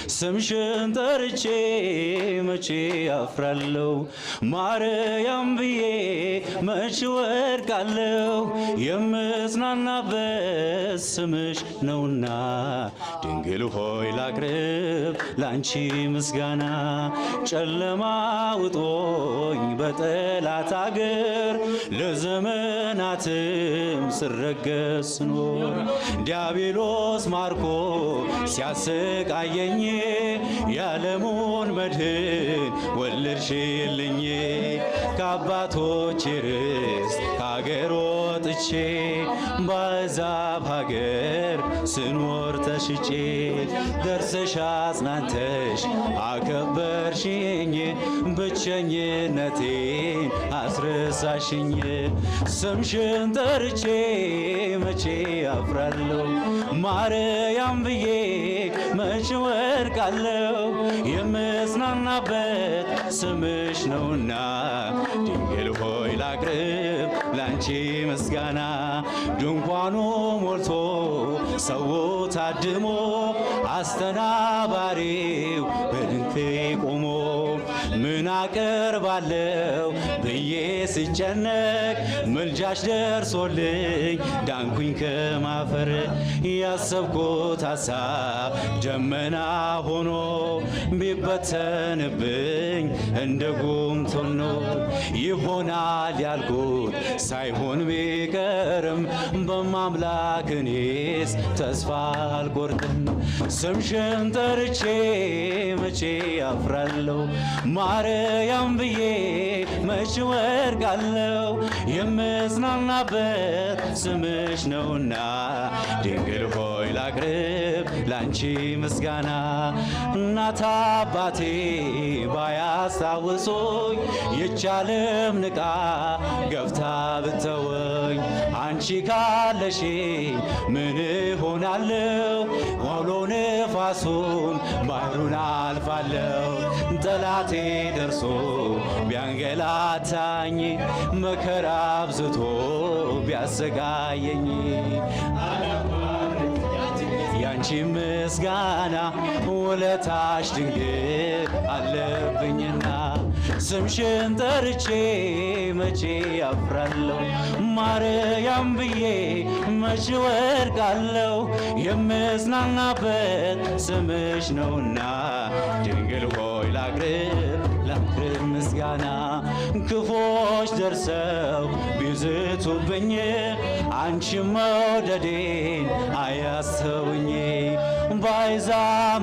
ስምሽን ጠርቼ መቼ አፍራለሁ? ማርያም ብዬ መች ወድቃለሁ? የምጽናናበት ስምሽ ነውና ድንግል ሆይ ላቅርብ ላንቺ ምስጋና። ጨለማ ውጦኝ በጠላት አገር ለዘመናትም ስረገስ ስኖር ዲያብሎስ ማርኮ ሲያሰቃየኝ የዓለሙን መድህን ወለድሽልኝ። ከአባቶች ርስት ከአገር ወጥቼ በአሕዛብ ሀገር ስኖር ተሽጬ ደርሰሽ አጽናንተሽ አከበርሽኝ። ብቸኝነቴን አስረሳሽኝ። ስምሽን ጠርቼ መቼ አፍራለሁ? ማርያም ብዬ መች ወድቃለሁ? የምጽናናበት ስምሽ ነውና ድንግል ሆይ ላቅርብ ላንቺ ምስጋና። ድንኳኑ ሞልቶ ሰው ታድሞ አስተናባሪው በድንፌ ቆሞ ምን አቀርባለሁ ብዬ ስጨነቅ ምልጃሽ ደርሶልኝ ዳንኩኝ ከማፈር። ያሰብኩት ሐሳብ ደመና ሆኖ ቢበተንብኝ እንደ ጉም ቶኖ ይሆናል ያልኩት ሳይሆን ቢቀርም በማምላክ እኔስ ተስፋ አልቆርጥም። ስምሽን ጠርቼ መቼ አፍራለሁ? ማርያም ብዬ መች ወድቃለሁ? የምጽናናበት ስምሽ ነውና ድንግል ሆይ ላቅርብ ላንቺ ምስጋና። እናት አባቴ ባያስታውሱኝ ይህች ዓለም ንቃ ገፍታ ብተወኝ፣ አንቺ ካለሽ ምን እሆናለሁ? አውሎ ነፋሱን ባህሩን አልፋለሁ። ጠላቴ ደርሶ ቢያንገላታኝ መከራ አብዝቶ ቢያሰቃየኝ ያንቺ ምስጋና ውለታሽ ድንግል አለብኝና። ስምሽን ጠርቼ መቼ አፍራለሁ? ማርያም ብዬ መች ወድቃለሁ? የምጽናናበት ስምሽ ነውና ድንግል ሆይ ላቅርብ ምስጋና። ክፎች ደርሰው ቢዝቱብኝ አንቺም መውደዴን አያስተውኝ። በአሕዛብ